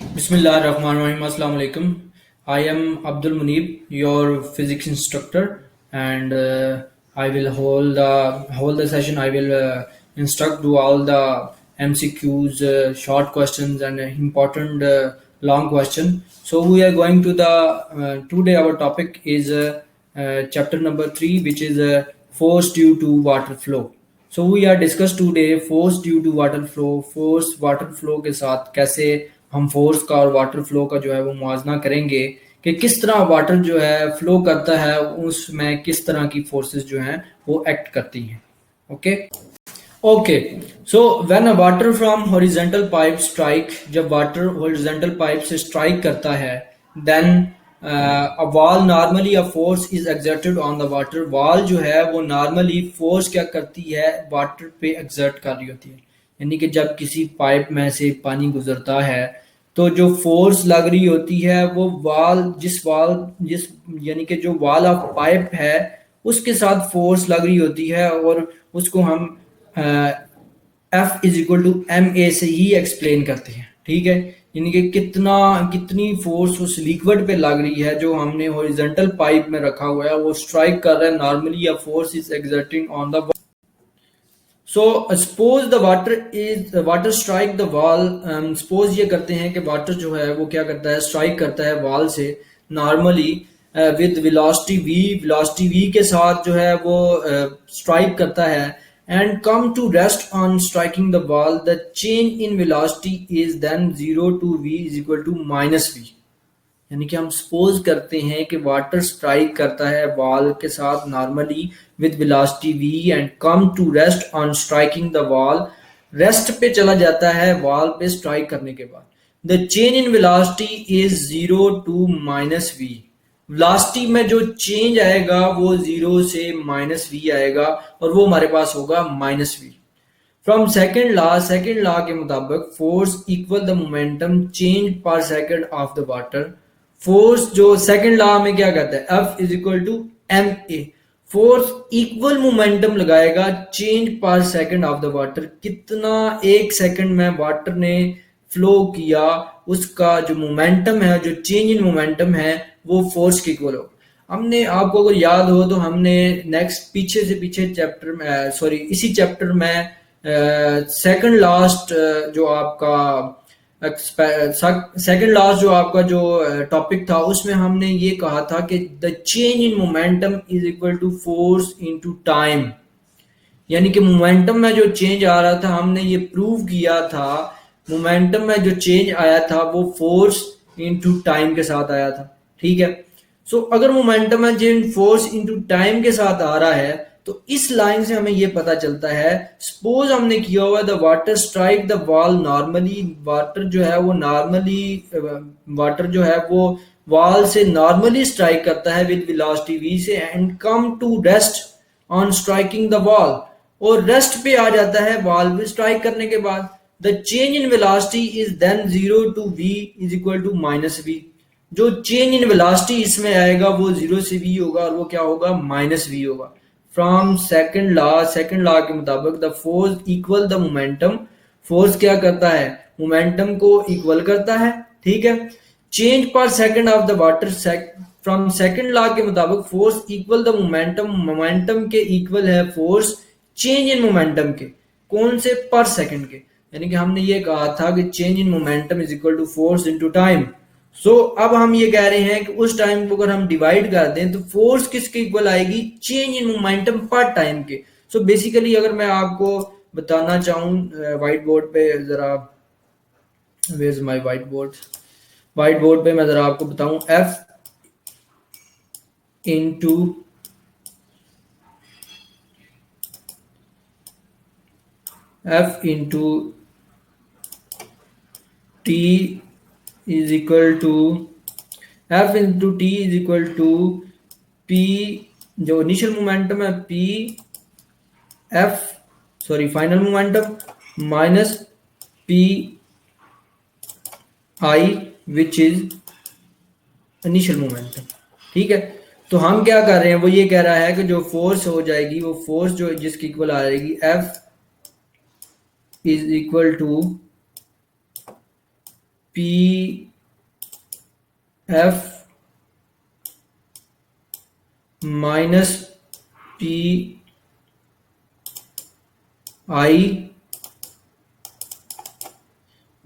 Bismillahirrahmanirrahim. Assalamu alaikum. I am Abdul Munib, your physics instructor, and I will hold the session. I will instruct do all the MCQs, short questions, and important long question. So we are going to the today. Our topic is chapter number 3, which is force due to water flow. So we are discuss today force due to water flow. Force water flow के साथ कैसे हम force का और water flow का जो है वो मुआवजा करेंगे कि किस तरह वाटर जो है फ्लो करता है, उसमें किस तरह की फोर्सेस जो हैं वो एक्ट करती हैं। Okay okay so when a water from horizontal pipe strike, जब वाटर हॉरिजॉन्टल पाइप से स्ट्राइक करता है, then a wall normally a force is exerted on the water. Wall जो है वो नॉर्मली फोर्स क्या करती है, वाटर पे एक्सर्ट कर रही होती है। यानी कि जब किसी पाइप में से पानी गुजरता है तो जो फोर्स लग रही होती है वो जिस यानी कि जो वॉल ऑफ पाइप है उसके साथ फोर्स लग रही होती है, और उसको हम F=ma से ही एक्सप्लेन करते हैं। ठीक है, यानी कि कितनी फोर्स उस लिक्विड पे लग रही है जो हमने हॉरिजॉन्टल पाइप में रखा हुआ है, वो स्ट्राइक कर रहा है। Normally a force is exerting on the so suppose the water strike the wall. Suppose ये करते हैं कि वाटर जो है वो क्या करता है, स्ट्राइक करता है वॉल से नॉर्मली विद वेलोसिटी v के साथ जो है वो स्ट्राइक करता है, and come to rest on striking the wall. The change in velocity is then 0 to v is equal to -v। यानी कि हम सपोज करते हैं कि वाटर स्ट्राइक करता है वॉल के साथ normally with velocity v and come to rest on striking the wall. Rest पे चला जाता है वॉल पे स्ट्राइक करने के बाद। The change in velocity is 0 to -v। Velocity में जो चेंज आएगा वो 0 से -v आएगा, और वो हमारे पास होगा -v। फ्रॉम सेकेंड लॉ के मुताबिक force equal the momentum change per second of the water. Force जो सेकेंड लॉ में क्या कहता है, F=ma। फोर्स इक्वल मोमेंटम लगाएगा change per second of the water. कितना एक सेकंड में वाटर ने फ्लो किया, उसका जो मोमेंटम है, जो चेंज इन मोमेंटम है, वो फोर्स के इक्वल होगा। हमने आपको अगर याद हो तो हमने नेक्स्ट पीछे चैप्टर में सॉरी इसी चैप्टर में सेकंड लास्ट जो आपका सेकंड लास्ट जो आपका जो टॉपिक था उसमें हमने ये कहा था कि the change in momentum is equal to force into time. यानी कि मोमेंटम में जो चेंज आ रहा था हमने ये प्रूव किया था, मोमेंटम में जो चेंज आया था वो फोर्स इनटू टाइम के साथ आया था। ठीक है, सो अगर मोमेंटम में चेंज फोर्स इनटू टाइम के साथ आ रहा है तो इस लाइन से हमें ये पता चलता है, सपोज हमने किया हुआ the water strike the wall normally. Water जो है वो वॉल से नॉर्मली स्ट्राइक करता है विद वेलोसिटी v से, and come to rest on striking the wall. और रेस्ट पे आ जाता है वॉल पे स्ट्राइक करने के बाद। The change in velocity is then 0 to v is equal to -v। जो चेंज इन वेलोसिटी इसमें आएगा वो 0 से v होगा, और वो क्या होगा, -v होगा। फ्रॉम सेकंड लॉ के मुताबिक the force equal the momentum. Force क्या करता है, मोमेंटम को इक्वल करता है। ठीक है, change per second of the water. From second law के मुताबिक force equal the momentum. Momentum के इक्वल है फोर्स चेंज इन मोमेंटम के। कौन से, पर सेकंड के। यानी कि हमने ये कहा था कि change in momentum is equal to force into time. So अब हम ये कह रहे हैं कि उस टाइम को अगर हम डिवाइड कर दें तो फोर्स किसके इक्वल आएगी, चेंज इन मोमेंटम पर टाइम के। सो बेसिकली अगर मैं आपको बताना चाहूँ व्हाइट बोर्ड पे, जरा where is my white board. White board पे मैं जरा आपको बताऊं, into F into T is equal to P, जो इनिशियल मोमेंटम है, P F final momentum minus P I which is initial momentum. ठीक है, तो हम क्या कर रहे हैं, वो ये कह रहा है कि जो फोर्स हो जाएगी वो फोर्स जो जिसकी इक्वल आ जाएगी F is equal to P F minus P I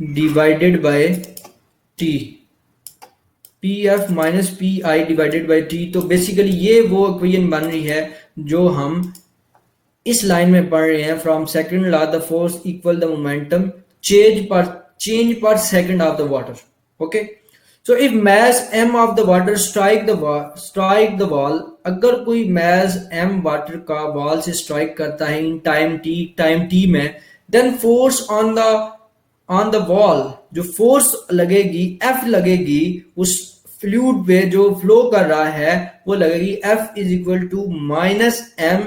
divided by T. P F minus P I divided by T. तो बेसिकली ये वो इक्वेशन बन रही है जो हम इस लाइन में पढ़ रहे हैं। From second law the force equal the momentum change per second of the water. Okay, so if mass M of the water strike the wall, अगर कोई मैस एम वाटर का वॉल से स्ट्राइक करता है इन टाइम टी में, then force on the wall, जो force लगेगी F लगेगी उस फ्लूइड पे जो फ्लो कर रहा है, वो लगेगी F is equal to minus M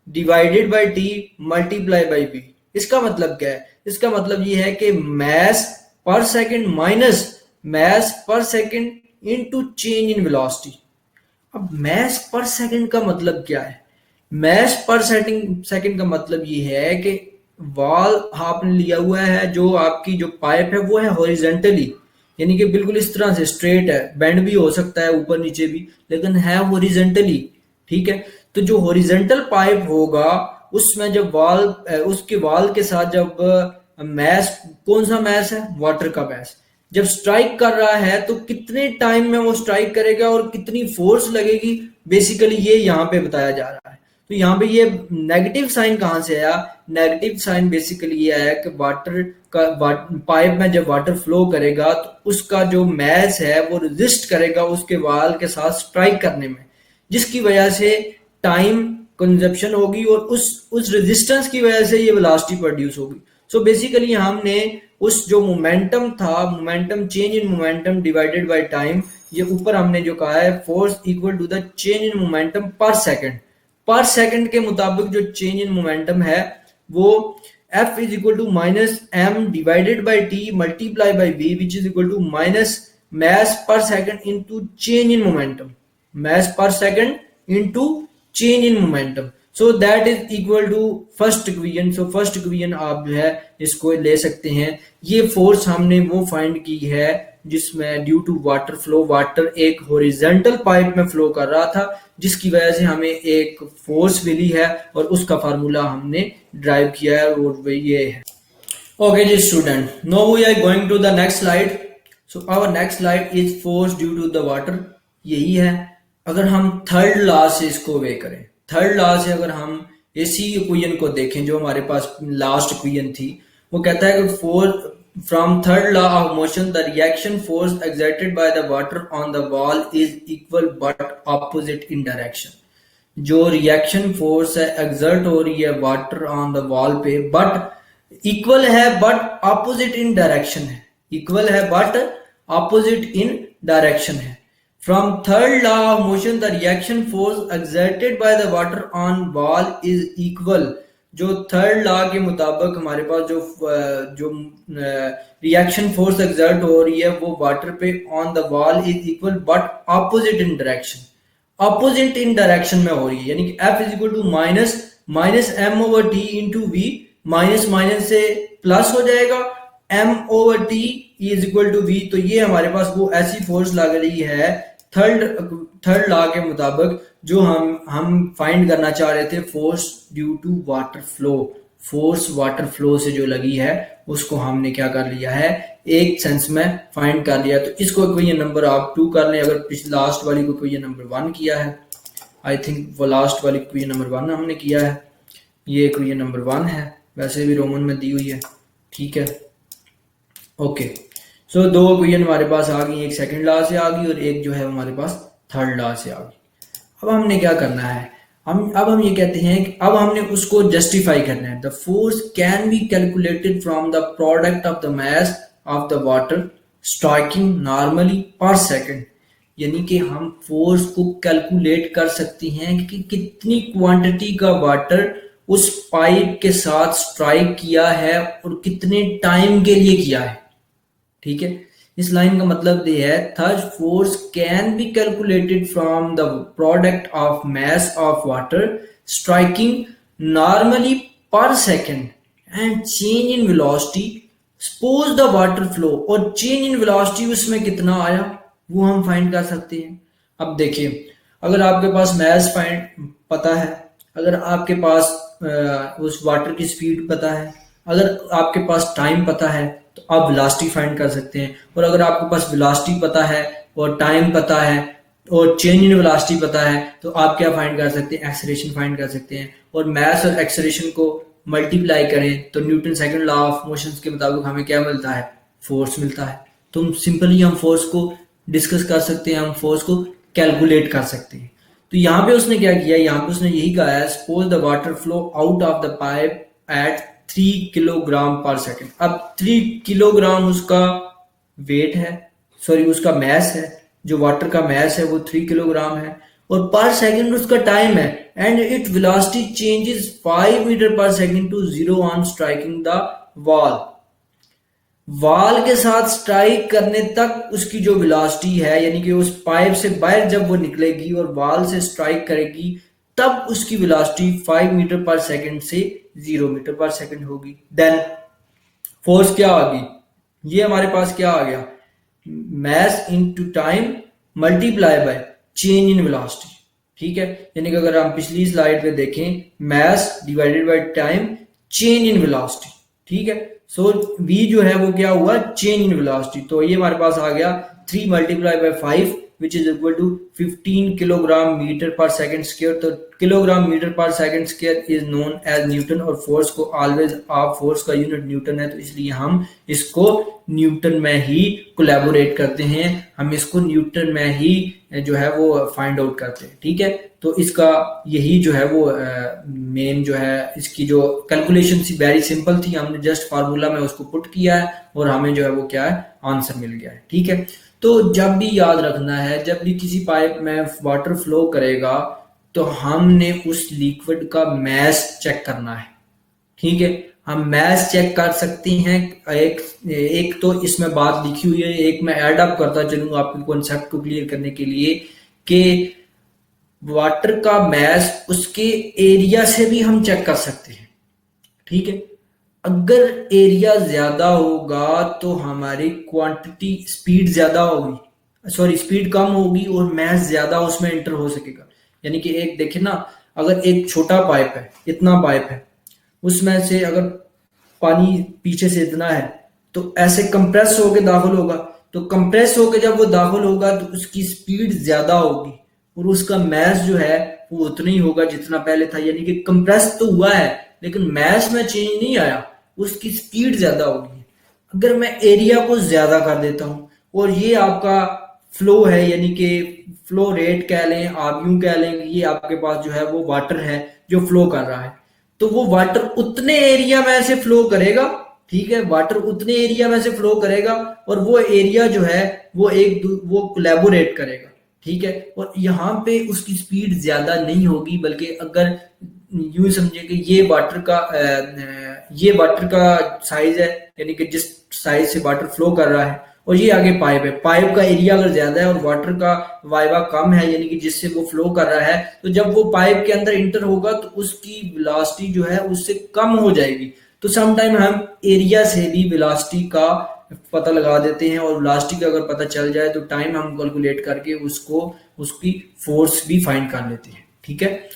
divided by T multiply by B. इसका मतलब क्या है? इसका मतलब ये है कि mess per second minus mass per second into change in velocity. अब मैस पर सेकंड का मतलब क्या है? मैस पर सेकंड का मतलब ये है कि वॉल आपने लिया हुआ है, जो आपकी जो पाइप है वो है हॉरिजेंटली, यानी कि बिल्कुल इस तरह से स्ट्रेट है, बेंड भी हो सकता है ऊपर नीचे भी, लेकिन है हॉरिजेंटली। ठीक है, तो जो हॉरिजेंटल पाइप होगा उसमें जब वॉल उसके वॉल के साथ जब मैस, कौन सा मैस है? वाटर का मैस, जब स्ट्राइक कर रहा है तो कितने टाइम में वो स्ट्राइक करेगा और कितनी फोर्स लगेगी, बेसिकली ये यहाँ पे बताया जा रहा है। तो यहाँ पे ये नेगेटिव साइन कहाँ से आया? नेगेटिव साइन बेसिकली ये आया कि वाटर का पाइप में जब वाटर फ्लो करेगा तो उसका जो मैस है वो रेजिस्ट करेगा उसके वॉल के साथ स्ट्राइक करने में, जिसकी वजह से टाइम कंजप्शन होगी और उस रेजिस्टेंस की वजह से ये वेलोसिटी प्रोड्यूस होगी। सो बेसिकली हमने उस जो मोमेंटम था, momentum change in momentum divided by time, ये ऊपर हमने जो कहा है force equal to the change in momentum per second के मुताबिक जो चेंज इन मोमेंटम है वो F is equal to minus M divided by T multiply by B which is equal to minus mass per second into change in momentum, mass per second into change in momentum. So that is equal to first equation. So first equation आप जो है इसको ले सकते हैं। ये force हमने वो फाइंड की है जिसमें due to water flow, water एक हॉरिजॉन्टल पाइप में फ्लो कर रहा था, जिसकी वजह से हमें एक फोर्स मिली है और उसका फार्मूला हमने ड्राइव किया है और वो ये है। Okay ji student, now we are going to the next slide. So our next slide is force due to the water. यही है। अगर हम थर्ड लॉ से इसको वे करें, थर्ड लॉ से अगर हम इसी इक्वेशन को देखें जो हमारे पास लास्ट इक्वेशन थी, वो कहता है कि force from third law of motion the reaction force exerted by the water on the wall is equal but opposite in direction. जो रिएक्शन फोर्स है एक्सर्ट हो रही है वाटर ऑन द वॉल पे, बट इक्वल है but opposite in direction है, equal है but opposite in direction है। From third law of motion, the reaction force exerted by the water on wall is equal। जो third law के मुताबिक हमारे पास जो रिएक्शन फोर्स एक्सर्ट हो रही है वो वाटर पे on the wall is equal but opposite in direction, opposite in direction में हो रही है, यानी कि F is equal to minus M over T into V, minus minus से प्लस हो जाएगा, m over T is equal to V. तो ये हमारे पास वो ऐसी फोर्स लग रही है थर्ड लॉ के मुताबिक जो हम फाइंड करना चाह रहे थे, force due to water flow. Force water flow से जो लगी है उसको हमने क्या कर लिया है, एक सेंस में फाइंड कर लिया। तो इसको इक्वेशन नंबर आप 2 कर लें। अगर पिछले लास्ट वाली को इक्वेशन नंबर 1 किया है, आई थिंक वो लास्ट वाली इक्वेशन नंबर 1 हमने किया है, ये इक्वेशन नंबर 1 है, वैसे भी रोमन में दी हुई है। ठीक है, ओके। सो दो इक्वेशन हमारे पास आ गई, एक सेकंड लॉ से आ गई और एक जो है हमारे पास थर्ड लॉ से आ गई। अब हमने क्या करना है, हम ये कहते हैं कि अब हमने उसको जस्टिफाई करना है। The force can be calculated from the product of the mass of the water striking normally per second, यानी कि हम फोर्स को कैलकुलेट कर सकते हैं कि कितनी क्वांटिटी का वाटर उस पाइप के साथ स्ट्राइक किया है और कितने टाइम के लिए किया है। ठीक है, इस लाइन का मतलब ये है, third force can be calculated from the product of mass of water striking normally per second and change in velocity suppose the water flow, और चेंज इन वेलोसिटी उसमें कितना आया वो हम फाइंड कर सकते हैं। अब देखिए, अगर आपके पास मैस फाइंड पता है, अगर आपके पास उस वाटर की स्पीड पता है, अगर आपके पास टाइम पता है, तो आप वेलोसिटी फाइंड कर सकते हैं। और अगर आपके पास वेलोसिटी पता है और टाइम पता है और चेंज इन वेलोसिटी पता है, तो आप क्या फाइंड कर सकते हैं, एक्सेलरेशन फाइंड कर सकते हैं। और मास और एक्सेलरेशन को मल्टीप्लाई करें तो Newton second law of motion के मुताबिक हमें क्या मिलता है, फोर्स मिलता है। तो सिंपली हम फोर्स को डिस्कस कर सकते हैं, हम फोर्स को कैलकुलेट कर सकते हैं। तो यहाँ पे उसने क्या किया, यहाँ पे उसने यही कहा है, suppose the water flow out of the pipe at 3 kilogram per second. अब 3 किलोग्राम उसका वेट है, सॉरी उसका मैस है, जो वाटर का मैस है वो 3 किलोग्राम है, और पर सेकंड उसका टाइम है, and it velocity changes 5 metre per second to 0 on striking the wall. Wall के साथ स्ट्राइक करने तक उसकी जो वेलोसिटी है, यानी कि उस पाइप से बाहर जब वो निकलेगी और वॉल से स्ट्राइक करेगी, तब उसकी वेलोसिटी 5 मीटर पर सेकंड से 0 मीटर पर सेकंड होगी। देन फोर्स क्या आ गई, ये हमारे पास क्या आ गया, mass into time multiply by change in velocity. ठीक है, यानी कि अगर हम पिछली स्लाइड पे देखें, mess divided by time change in velocity. ठीक है, सो v जो है वो क्या हुआ, चेंज इन वेलोसिटी। तो ये हमारे पास आ गया 3 multiply by 5 which is equal to 15 kilogram metre per second square. तो kilogram metre per second square is known as newton, और फोर्स को ऑलवेज आप फोर्स का यूनिट न्यूटन है, तो इसलिए हम इसको न्यूटन में ही कोलैबोरेट करते हैं, हम इसको न्यूटन में ही जो है वो फाइंड आउट करते हैं। ठीक है, तो इसका यही जो है वो मेन जो है, इसकी जो कैलकुलेशन थी वेरी सिंपल थी, हमने जस्ट फार्मूला में उसको पुट किया है और हमें जो है वो क्या है, आंसर मिल गया है। ठीक है, तो जब भी याद रखना है, जब भी किसी पाइप में वाटर फ्लो करेगा तो हमने उस लिक्विड का मैस चेक करना है। ठीक है, हम मैस चेक कर सकते हैं, एक तो इसमें बात लिखी हुई है, एक मैं ऐड अप करता चलूंगा आपके कॉन्सेप्ट को क्लियर करने के लिए, कि वाटर का मैस उसके एरिया से भी हम चेक कर सकते हैं। ठीक है, अगर एरिया ज्यादा होगा तो हमारी क्वांटिटी स्पीड ज्यादा होगी, सॉरी स्पीड कम होगी और मैस ज्यादा उसमें एंटर हो सकेगा। यानी कि एक देखे ना, अगर एक छोटा पाइप है, इतना पाइप है, उसमें से अगर पानी पीछे से इतना है, तो ऐसे कंप्रेस होके दाखिल होगा, तो कंप्रेस होके जब वो दाखिल होगा तो उसकी स्पीड ज्यादा होगी और उसका मैस जो है वो उतना ही होगा जितना पहले था। यानी कि कंप्रेस तो हुआ है लेकिन मैस में चेंज नहीं आया, उसकी स्पीड ज्यादा होगी। अगर मैं एरिया को ज्यादा कर देता हूं, और ये आपका फ्लो है, यानी कि फ्लो रेट कह लें, आप यूं कह लें कि ये आपके पास जो है वो वाटर है जो फ्लो कर रहा है, तो वो वाटर उतने एरिया में से फ्लो करेगा। ठीक है, वाटर उतने एरिया में से फ्लो करेगा और वो एरिया जो है वो कोलैबोरेट करेगा। ठीक है, और यहाँ पे उसकी स्पीड ज्यादा नहीं होगी, बल्कि अगर यूं समझे कि ये वाटर का साइज है, यानी कि जिस साइज से वाटर फ्लो कर रहा है, और ये आगे पाइप है, पाइप का एरिया अगर ज्यादा है और वाटर का वाइवा कम है, यानी कि जिससे वो फ्लो कर रहा है, तो जब वो पाइप के अंदर इंटर होगा तो उसकी वेलोसिटी जो है उससे कम हो जाएगी। तो समटाइम हम एरिया से भी वेलोसिटी का पता लगा देते हैं, और वेलोसिटी का अगर पता चल जाए तो टाइम हम कैलकुलेट करके उसकी फोर्स भी फाइंड कर लेते हैं। ठीक है,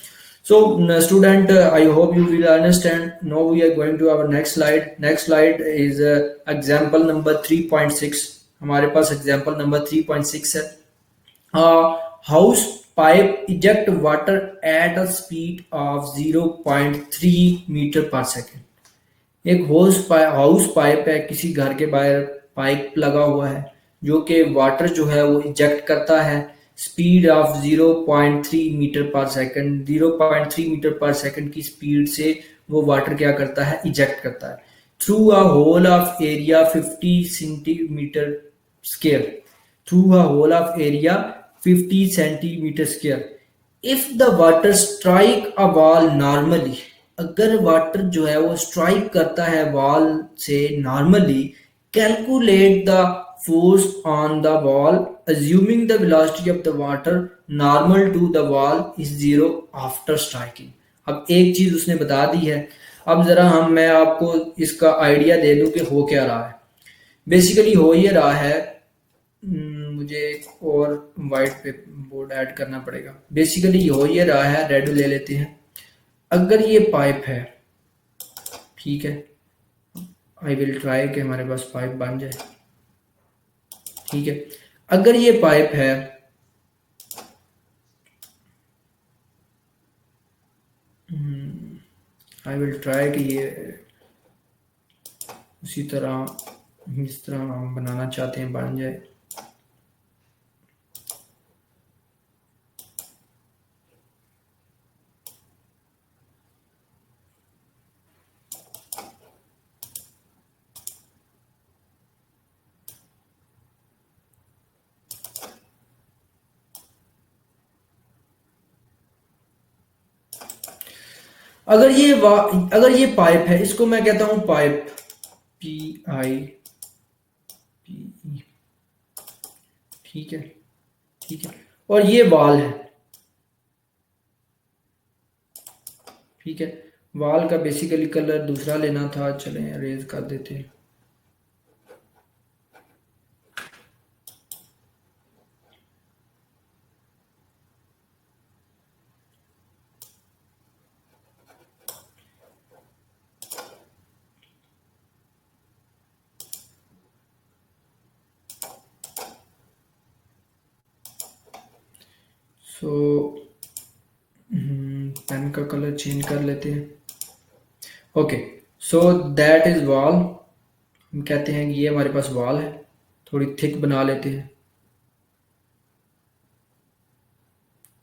so student, I hope you will understand. Now we are going to our next slide. Next slide is example number 3.6. हमारे पास example number 3.6 है। House pipe eject water at a speed of 0.3 metre per second. एक house pipe है, किसी घर के बाहर pipe लगा हुआ है जो कि वाटर जो है वो इजेक्ट करता है speed of 0.3 metre per second. 0.3 metre per second की स्पीड से वो वाटर क्या करता है, इजेक्ट करता है through a hole of area 50 centimetre square, through a hole of area 50 centimetre square. If the water strike a wall normally, अगर water जो है वो स्ट्राइक करता है वॉल से normally, calculate the force on the wall assuming the velocity of the water normal to the wall is 0 after striking। अब एक चीज उसने बता दी है, अब जरा मैं आपको इसका आइडिया दे दूं कि हो क्या रहा है। बेसिकली हो ये रहा है, मुझे एक और वाइट पे बोर्ड ऐड करना पड़ेगा। बेसिकली हो ये रहा है, रेड ले लेते हैं। अगर ये पाइप है, ठीक है, आई विल ट्राई कि हमारे पास पाइप बन जाए, ठीक है। अगर ये पाइप है, आई विल ट्राई कि ये उसी तरह, जिस तरह हम बनाना चाहते हैं बन जाए। अगर ये पाइप है, इसको मैं कहता हूं पाइप, PIPE, ठीक है, ठीक है। और ये वाल है, ठीक है। वाल का बेसिकली कलर दूसरा लेना था, चलें अरेज कर देते हैं। सो पेन का कलर चेंज कर लेते हैं। Okay, so that is wall. हम कहते हैं कि ये हमारे पास वॉल है, थोड़ी थिक बना लेते हैं,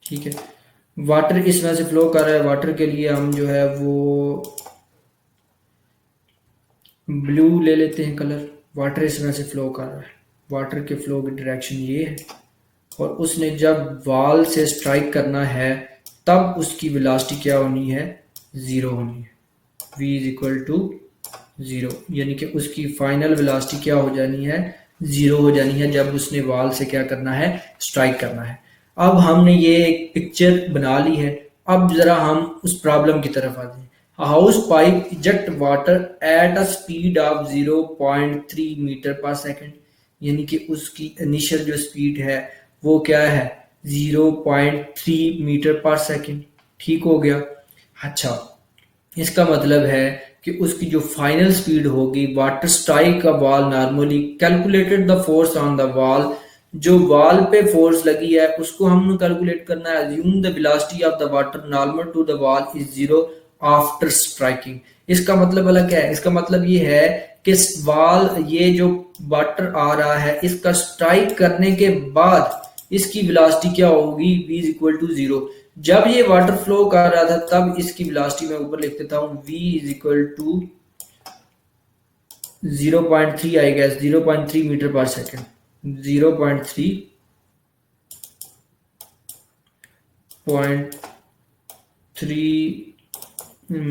ठीक है। वाटर इसमें से फ्लो कर रहा है, वाटर के लिए हम जो है वो ब्लू ले लेते हैं कलर। वाटर इसमें से फ्लो कर रहा है, वाटर के फ्लो की डायरेक्शन ये है, और उसने जब वॉल से स्ट्राइक करना है तब उसकी वेलोसिटी क्या होनी है, जीरो होनी है। v is equal to zero, यानी कि उसकी फाइनल वेलोसिटी क्या हो जानी है, जीरो हो जानी है, जब उसने वॉल से क्या करना है, स्ट्राइक करना है। अब हमने ये एक पिक्चर बना ली है। अब जरा हम उस प्रॉब्लम की तरफ आते हैं। Hose pipe eject water at a speed of 0.3 metre per second, यानी कि उसकी इनिशियल जो स्पीड है वो क्या है, 0.3 मीटर पर सेकेंड, ठीक हो गया। अच्छा, इसका मतलब है कि उसकी जो फाइनल स्पीड होगी, water strike a wall normally, calculated the force on the wall, जो वॉल पे फोर्स लगी है उसको हमने कैलकुलेट करना है। Assume the velocity of the water normal to the wall is zero after striking. इसका मतलब अलग क्या है, इसका मतलब ये है कि वॉल, ये जो वाटर आ रहा है, इसका स्ट्राइक करने के बाद इसकी वेलोसिटी क्या होगी, v is equal to zero. जब ये वाटर फ्लो कर रहा था तब इसकी वेलोसिटी मैं ऊपर लिख देता हूं, v is equal to 0.3, I guess 0.3 metre per second, 0.3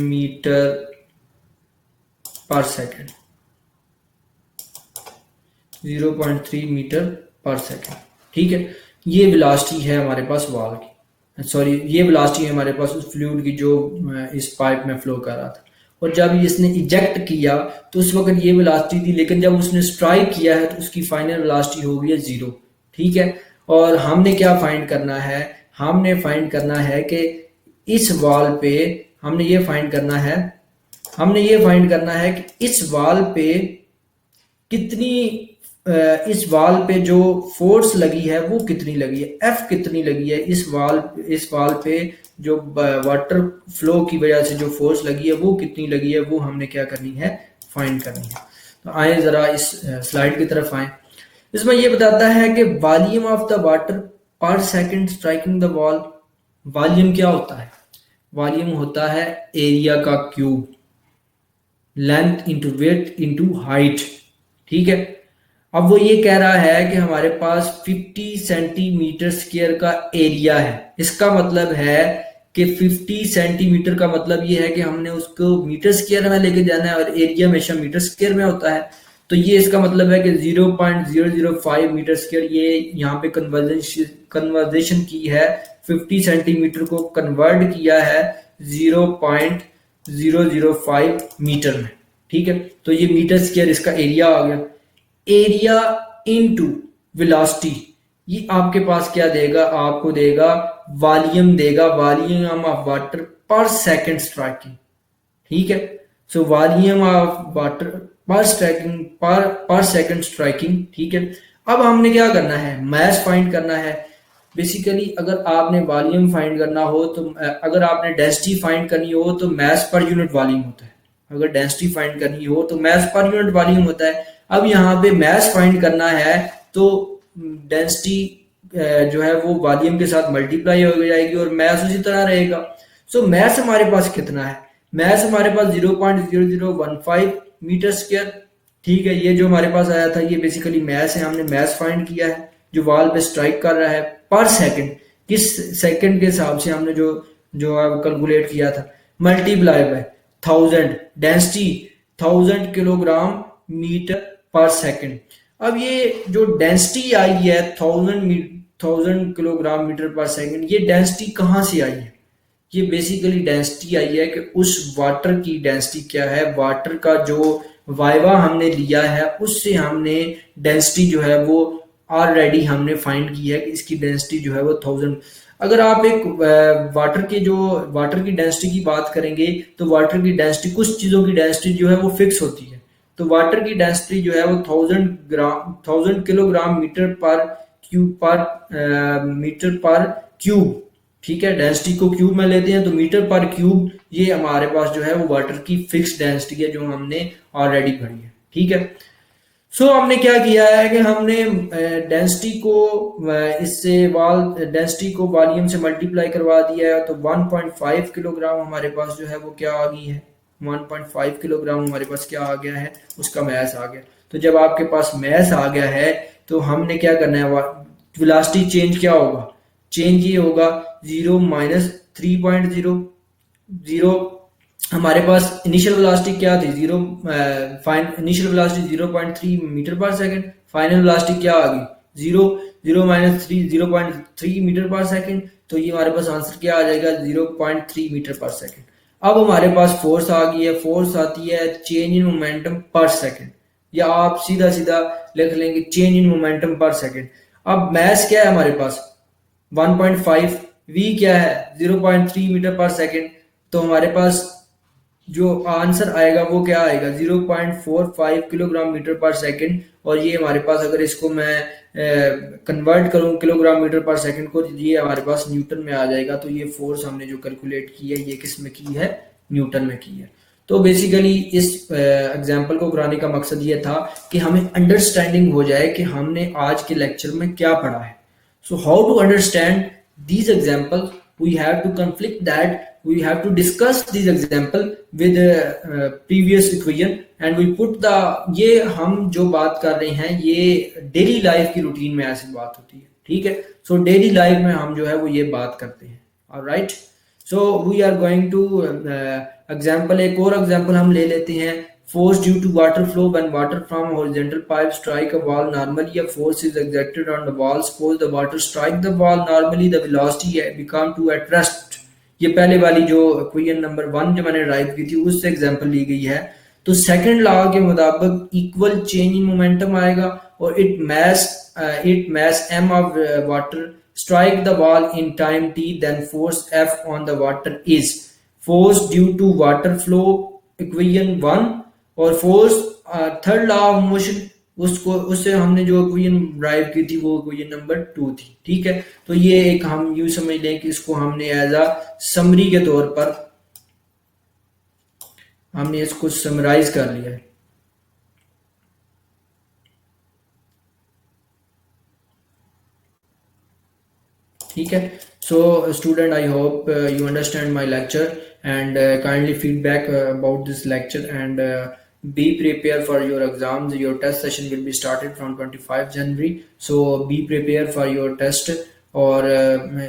metre per second, 0.3 metre per second, ठीक है। ये वेलोसिटी है हमारे पास वॉल की, सॉरी ये वेलोसिटी है हमारे पास उस फ्लूइड की जो इस पाइप में फ्लो कर रहा था। और जब इसने इजेक्ट किया तो उस वक्त ये वेलोसिटी थी, लेकिन जब उसने स्ट्राइक किया है तो उसकी फाइनल वेलोसिटी हो गई है जीरो, ठीक है। और हमने क्या फाइंड करना है, हमने फाइंड करना है कि इस वॉल पे, हमने ये फाइंड करना है, हमने ये फाइंड करना है कि इस वॉल पे कितनी, इस वाल पे जो फोर्स लगी है वो कितनी लगी है, एफ कितनी लगी है इस वाल पे जो वाटर फ्लो की वजह से जो फोर्स लगी है वो कितनी लगी है, वो हमने क्या करनी है, फाइंड करनी है। तो आए जरा इस स्लाइड की तरफ आए। इसमें ये बताता है कि वॉल्यूम ऑफ द वाटर पर second striking the wall. Volume क्या होता है, वॉल्यूम होता है एरिया का cube, length into weight into height, ठीक है। अब वो ये कह रहा है कि हमारे पास 50 सेंटीमीटर स्क्वायर का एरिया है। इसका मतलब है कि 50 सेंटीमीटर का मतलब ये है कि हमने उसको मीटर स्क्वायर में लेके जाना है, और एरिया हमेशा मीटर स्क्वायर में होता है। तो ये इसका मतलब है कि 0.005 मीटर स्क्वायर, ये यहाँ पे कन्वर्जेशन की है, 50 सेंटीमीटर को कन्वर्ट किया है 0.005 मीटर में, ठीक है। तो ये मीटर स्क्वायर इसका एरिया आ गया। एरिया इनटू वेलोसिटी, ये आपके पास क्या देगा, आपको देगा वॉल्यूम, देगा वॉल्यूम ऑफ वाटर पर सेकंड स्ट्राइकिंग। ठीक है, सो वॉल्यूम ऑफ वाटर पर स्ट्राइकिंग, पर सेकंड स्ट्राइकिंग। ठीक है, अब हमने क्या करना है, मास फाइंड करना है। बेसिकली अगर आपने वॉल्यूम फाइंड करना हो तो अगर आपने डेंसिटी फाइंड करनी हो तो मास पर यूनिट वॉल्यूम होता है। अगर डेंसिटी फाइंड करनी हो तो मास पर यूनिट वॉल्यूम होता है। अब यहाँ पे मास फाइंड करना है तो डेंसिटी जो है वो वॉल्यूम के साथ मल्टीप्लाई हो जाएगी और मास उसी तरह रहेगा। सो मास हमारे पास कितना है, मास हमारे पास 0.0015 मीटर स्क्वायर। ठीक है, ये जो हमारे पास आया था ये बेसिकली मास है, हमने मास फाइंड किया है जो वॉल पे स्ट्राइक कर रहा है पर सेकंड, किस सेकंड के हिसाब से हमने जो जो कैलकुलेट किया था, multiply by 1000, density 1000 kilogram metre per second. अब ये जो डेंसिटी आई है 1000 किलोग्राम मीटर पर सेकंड, ये डेंसिटी कहाँ से आई है, ये बेसिकली डेंसिटी आई है कि उस वाटर की डेंसिटी क्या है, वाटर का जो वाइवा हमने लिया है उससे हमने डेंसिटी जो है वो ऑलरेडी हमने फाइंड की है कि इसकी डेंसिटी जो है वो 1000। अगर आप एक वाटर की डेंसिटी की बात करेंगे तो वाटर की डेंसिटी, कुछ चीजों की डेंसिटी जो है वो फिक्स होती है। तो वाटर की डेंसिटी जो है वो 1000 किलोग्राम मीटर पर क्यूब। ठीक है, डेंसिटी को क्यूब में लेते हैं तो मीटर पर क्यूब ये हमारे पास जो है वो वाटर की फिक्स डेंसिटी है जो हमने ऑलरेडी पढ़ी है। ठीक है, सो हमने क्या किया है कि हमने डेंसिटी को इससे डेंसिटी को वॉल्यूम से मल्टीप्लाई करवा दिया है तो 1.5 किलोग्राम हमारे पास जो है वो क्या आ गई है, 1.5 किलोग्राम हमारे पास क्या आ गया है, उसका मास आ गया। तो जब आपके पास मास आ गया है तो हमने क्या करना है, वेलोसिटी चेंज क्या होगा, चेंज ये होगा 0 माइनस 3.0। हमारे पास इनिशियल वेलोसिटी क्या थी, initial velocity 0.3 metre per second, final velocity क्या आ गई 0 माइनस 0.3 मीटर पर सेकंड। तो ये हमारे पास आंसर क्या आ जाएगा 0.3 मीटर पर सेकंड। अब हमारे पास फोर्स आ गई है, फोर्स आती है change in momentum per second, या आप सीधा सीधा लिख लेंगे change in momentum per second. अब मास क्या है हमारे पास 1.5, v क्या है 0.3 मीटर पर सेकंड। तो हमारे पास जो आंसर आएगा वो क्या आएगा 0.45 किलोग्राम मीटर पर सेकंड। और ये हमारे पास अगर इसको मैं कन्वर्ट करूं किलोग्राम मीटर पर सेकंड को, ये हमारे पास न्यूटन में आ जाएगा। तो ये फोर्स हमने जो कैलकुलेट की है ये किस में की है, न्यूटन में की है। तो बेसिकली इस एग्जाम्पल को कराने का मकसद ये था कि हमें अंडरस्टैंडिंग हो जाए कि हमने आज के लेक्चर में क्या पढ़ा है। So how to understand these examples? We have to conflict that. We have to discuss these example with previous equation and we put the, ये हम जो बात कर रहे हैं ये डेली लाइफ की रूटीन में ऐसी बात होती है। ठीक है, सो डेली लाइफ में हम जो है वो ये बात करते हैं। Alright, so we are going to example, एक और एग्जाम्पल हम ले लेते हैं। Force due to water flow when water from a horizontal pipe strike a wall. Normally, a force is exerted on the wall. Suppose the water strike the wall. Normally, the velocity become to at rest. ये पहले वाली जो question number 1 जो मैंने right की थी उससे example ली गई है। तो सेकंड लॉ के मुताबिक इक्वल चेंज इन मोमेंटम आएगा और it mass m of water strike the wall in time t, then force F on the water is force due to water flow equation 1 और force third law of motion, उससे हमने जो equation drive की थी वो equation number 2 थी। ठीक है, तो ये एक हम यूं समझ लें कि इसको हमने एज अ समरी के तौर पर हमने इसको समराइज कर लिया है। ठीक है, so student, I hope you understand my lecture and kindly feedback about this lecture and be prepared for your exams. Your test session will be started from 25 January, so be prepared for your test और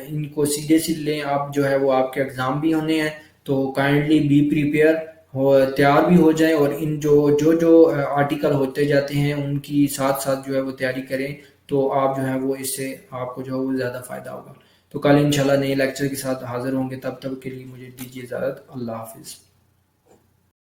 इनको सीधे सीधे लें आप, जो है वो आपके एग्जाम भी होने हैं तो काइंडली बी प्रिपेयर हो, तैयार भी हो जाएं और इन जो जो जो आर्टिकल होते जाते हैं उनकी साथ साथ जो है वो तैयारी करें तो आप जो है वो इससे आपको जो है वो ज़्यादा फायदा होगा। तो कल इंशाल्लाह नए लेक्चर के साथ हाजिर होंगे, तब तक के लिए मुझे दीजिए इजाज़त। अल्लाह हाफिज़।